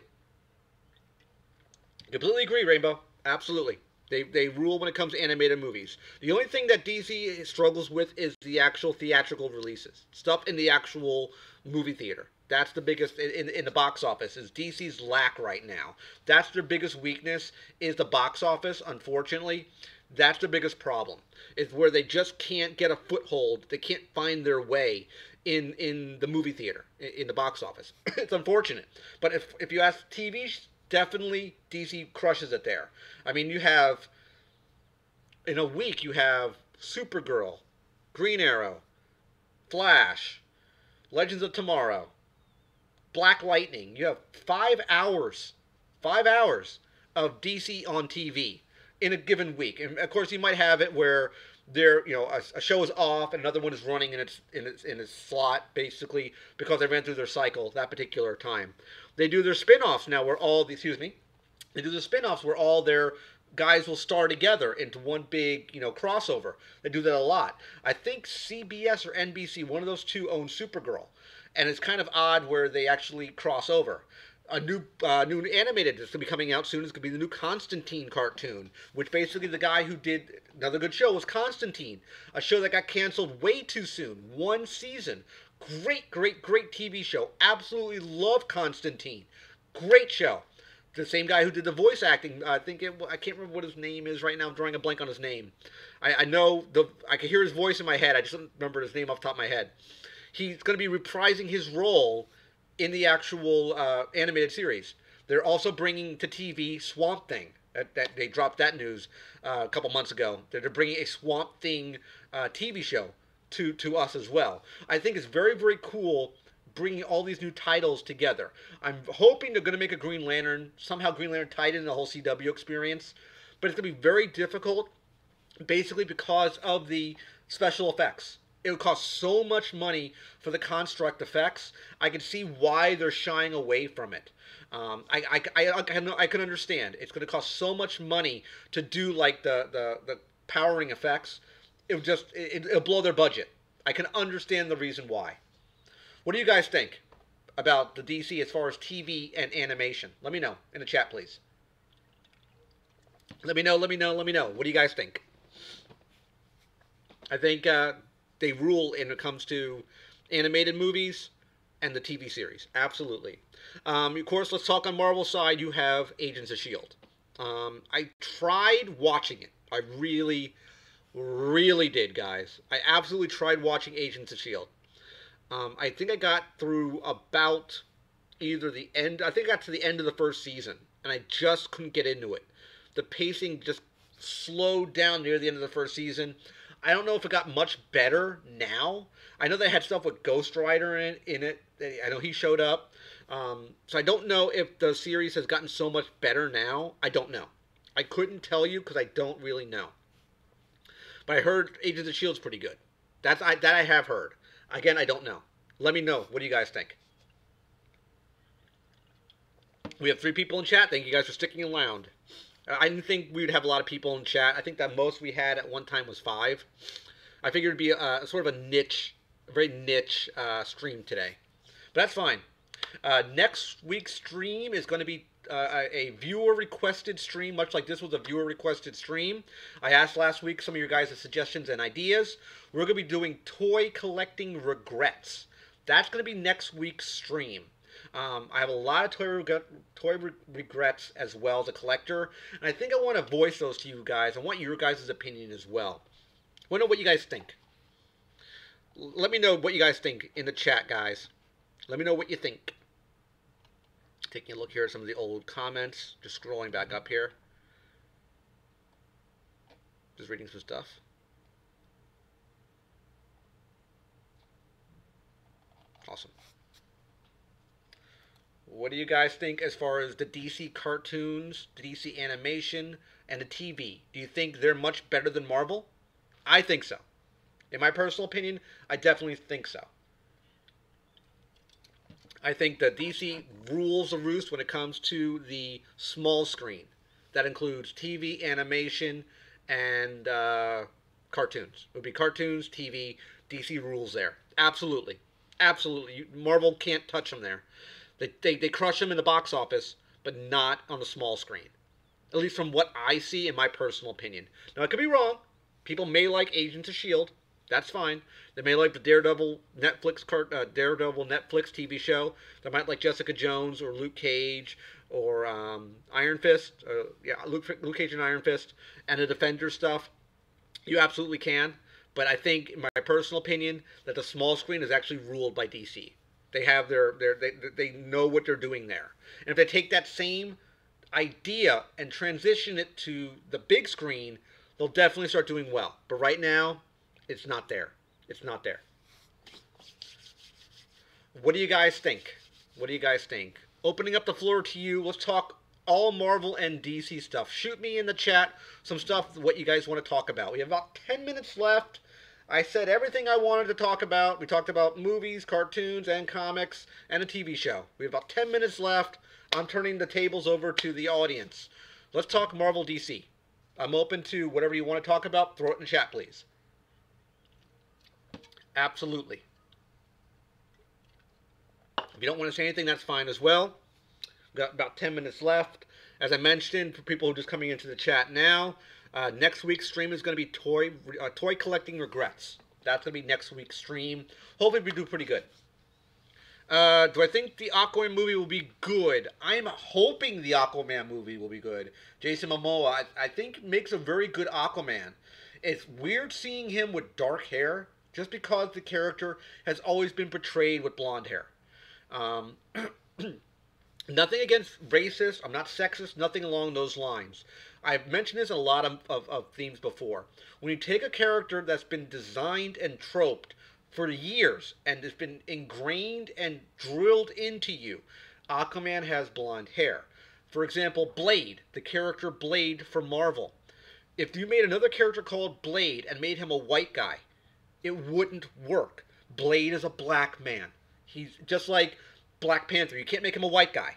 Completely agree, Rainbow. Absolutely. They rule when it comes to animated movies. The only thing that DC struggles with is the actual theatrical releases. Stuff in the actual movie theater. That's the biggest, in the box office, is DC's lack right now. That's their biggest weakness, is the box office, unfortunately. That's the biggest problem. Is where they just can't get a foothold. They can't find their way in the movie theater, in the box office. It's unfortunate. But if you ask TV, definitely DC crushes it there. I mean, you have, in a week, you have Supergirl, Green Arrow, Flash, Legends of Tomorrow, Black Lightning. You have 5 hours of DC on TV in a given week. And of course, you might have it where a show is off and another one is running in its slot, basically because they ran through their cycle that particular time. They do their spin-offs now where they do the spin-offs where all their guys will star together into one big, crossover. They do that a lot. I think CBS or NBC, one of those two, owns Supergirl. And it's kind of odd where they actually cross over. A new animated that's going to be coming out soon is going to be the new Constantine cartoon, which basically the guy who did another good show was Constantine, a show that got canceled way too soon. One season. Great TV show. Absolutely love Constantine. Great show. The same guy who did the voice acting. I can't remember what his name is right now. I'm drawing a blank on his name. I know I can hear his voice in my head. I just don't remember his name off the top of my head. He's going to be reprising his role in the actual animated series. They're also bringing to TV Swamp Thing. That they dropped that news a couple months ago. They're bringing a Swamp Thing TV show to us as well. I think it's very cool bringing all these new titles together. I'm hoping they're going to make a Green Lantern, somehow Green Lantern tied in the whole CW experience, but it's going to be very difficult, basically because of the special effects. It would cost so much money for the construct effects. I can see why they're shying away from it. I can understand. It's going to cost so much money to do like the powering effects. It'll blow their budget. I can understand the reason why. What do you guys think? about the DC as far as TV and animation? Let me know in the chat, please. Let me know. What do you guys think? I think they rule when it comes to animated movies and the TV series. Absolutely. Of course, let's talk on Marvel side. You have Agents of S.H.I.E.L.D. I tried watching it. I really, really did, guys. I absolutely tried watching Agents of S.H.I.E.L.D. I think I got through about either the end. I think I got to the end of the first season, and I just couldn't get into it. The pacing just slowed down near the end of the first season. I don't know if it got much better now. I know they had stuff with Ghost Rider in it. I know he showed up. So I don't know if the series has gotten so much better now. I don't know. I couldn't tell you because I don't really know. But I heard Agents of S.H.I.E.L.D.'s pretty good. That I have heard. Again, I don't know. Let me know. What do you guys think? We have 3 people in chat. Thank you guys for sticking around. I didn't think we would have a lot of people in chat. I think that most we had at one time was 5. I figured it'd be a sort of a very niche stream today. But that's fine. Next week's stream is going to be a viewer-requested stream, much like this was a viewer-requested stream. I asked last week some of your guys' suggestions and ideas. We're going to be doing toy collecting regrets. That's going to be next week's stream. I have a lot of toy regrets as well as a collector, and I think I want to voice those to you guys. I want your guys' opinion as well. I want to know what you guys think. Let me know what you guys think in the chat, guys. Let me know what you think. Taking a look here at some of the old comments. Just scrolling back up here. Just reading some stuff. Awesome. What do you guys think as far as the DC cartoons, the DC animation, and the TV? Do you think they're much better than Marvel? I think so. In my personal opinion, I definitely think so. I think that DC rules the roost when it comes to the small screen. That includes TV, animation, and cartoons. It would be cartoons, TV, DC rules there. Absolutely. Absolutely. Marvel can't touch them there. They crush them in the box office, but not on the small screen. At least from what I see in my personal opinion. Now, I could be wrong. People may like Agents of S.H.I.E.L.D. That's fine. They may like the Daredevil Netflix TV show. They might like Jessica Jones or Luke Cage or Iron Fist. Luke Cage and Iron Fist and the Defender stuff. You absolutely can. But I think, in my personal opinion, that the small screen is actually ruled by DC. They have they know what they're doing there. And if they take that same idea and transition it to the big screen, they'll definitely start doing well. But right now, it's not there. It's not there. What do you guys think? What do you guys think? Opening up the floor to you. Let's talk all Marvel and DC stuff. Shoot me in the chat some stuff, what you guys want to talk about. We have about 10 minutes left. I said everything I wanted to talk about. We talked about movies, cartoons, and comics, and a TV show. We have about 10 minutes left. I'm turning the tables over to the audience. Let's talk Marvel DC. I'm open to whatever you want to talk about. Throw it in the chat, please. Absolutely. If you don't want to say anything, that's fine as well. We've got about 10 minutes left. As I mentioned, for people who are just coming into the chat now, next week's stream is going to be toy collecting regrets. That's going to be next week's stream. Hopefully we do pretty good. Do I think the Aquaman movie will be good? I'm hoping the Aquaman movie will be good. Jason Momoa, I think, makes a very good Aquaman. It's weird seeing him with dark hair, just because the character has always been portrayed with blonde hair. Nothing against racist. I'm not sexist. Nothing along those lines. I've mentioned this in a lot of themes before. When you take a character that's been designed and troped for years and has been ingrained and drilled into you, Aquaman has blonde hair. For example, Blade, the character Blade from Marvel. If you made another character called Blade and made him a white guy, it wouldn't work. Blade is a black man. He's just like Black Panther. You can't make him a white guy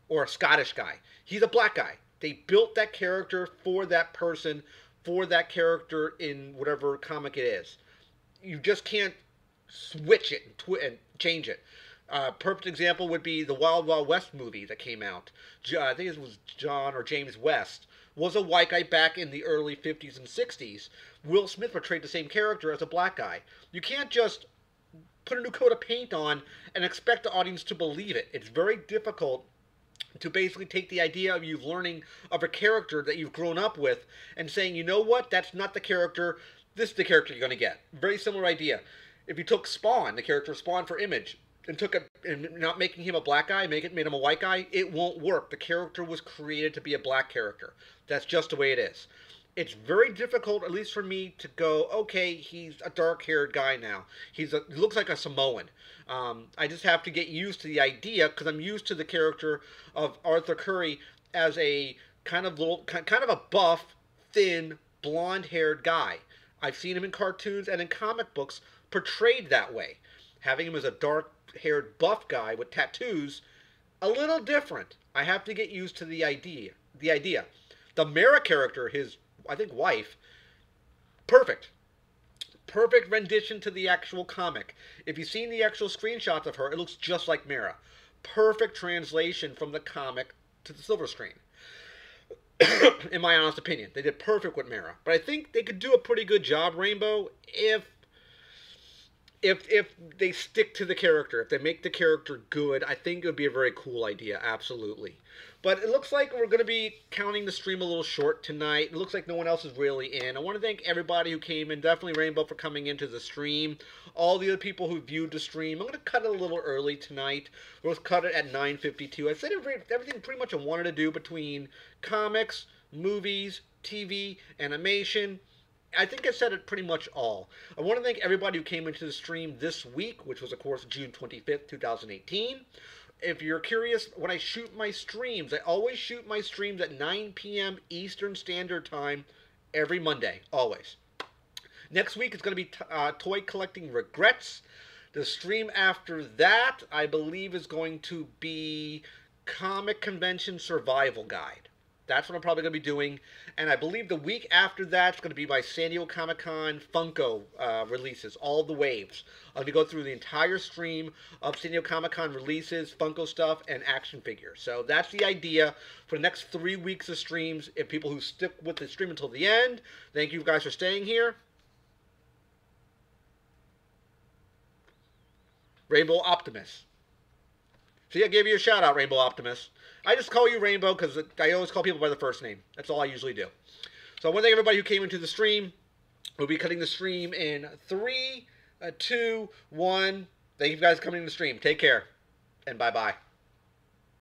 or a Scottish guy. He's a black guy. They built that character for that person, for that character in whatever comic it is. You just can't switch it and change it. Perfect example would be the Wild Wild West movie that came out. I think it was John or James West. Was a white guy back in the early 50s and 60s. Will Smith portrayed the same character as a black guy. You can't just put a new coat of paint on and expect the audience to believe it. It's very difficult to basically take the idea of you learning of a character that you've grown up with and saying, you know what, that's not the character, this is the character you're going to get. Very similar idea. If you took Spawn, the character Spawn for Image, and took it and not making him a black guy, made him a white guy, it won't work. The character was created to be a black character. That's just the way it is. It's very difficult, at least for me, to go, okay, he's a dark-haired guy now. He looks like a Samoan. I just have to get used to the idea because I'm used to the character of Arthur Curry as a kind of a buff, thin, blonde-haired guy. I've seen him in cartoons and in comic books portrayed that way. Having him as a dark-haired, buff guy with tattoos, a little different. I have to get used to the idea. The Mara character, his, I think, wife, perfect. Perfect rendition to the actual comic. If you've seen the actual screenshots of her, it looks just like Mara. Perfect translation from the comic to the silver screen. In my honest opinion. They did perfect with Mara. But I think they could do a pretty good job, Rainbow, if they stick to the character, if they make the character good. I think it would be a very cool idea, absolutely. But it looks like we're going to be counting the stream a little short tonight. It looks like no one else is really in. I want to thank everybody who came in. Definitely Rainbow for coming into the stream. All the other people who viewed the stream. I'm going to cut it a little early tonight. We'll cut it at 9:52. I said everything pretty much I wanted to do between comics, movies, TV, animation. I think I said it pretty much all. I want to thank everybody who came into the stream this week, which was, of course, June 25th, 2018. If you're curious, when I shoot my streams, I always shoot my streams at 9 p.m. Eastern Standard Time every Monday, always. Next week is going to be Toy Collecting Regrets. The stream after that, I believe, is going to be Comic Convention Survival Guide. That's what I'm probably going to be doing. And I believe the week after that is going to be my San Diego Comic-Con Funko releases, all the waves. I'm going to go through the entire stream of San Diego Comic-Con releases, Funko stuff, and action figures. So that's the idea for the next 3 weeks of streams. If people who stick with the stream until the end, thank you guys for staying here. Rainbow Optimus. See, I gave you a shout out, Rainbow Optimus. I just call you Rainbow because I always call people by the first name. That's all I usually do. So I want to thank everybody who came into the stream. We'll be cutting the stream in 3, 2, 1. Thank you guys for coming to the stream. Take care, and bye-bye.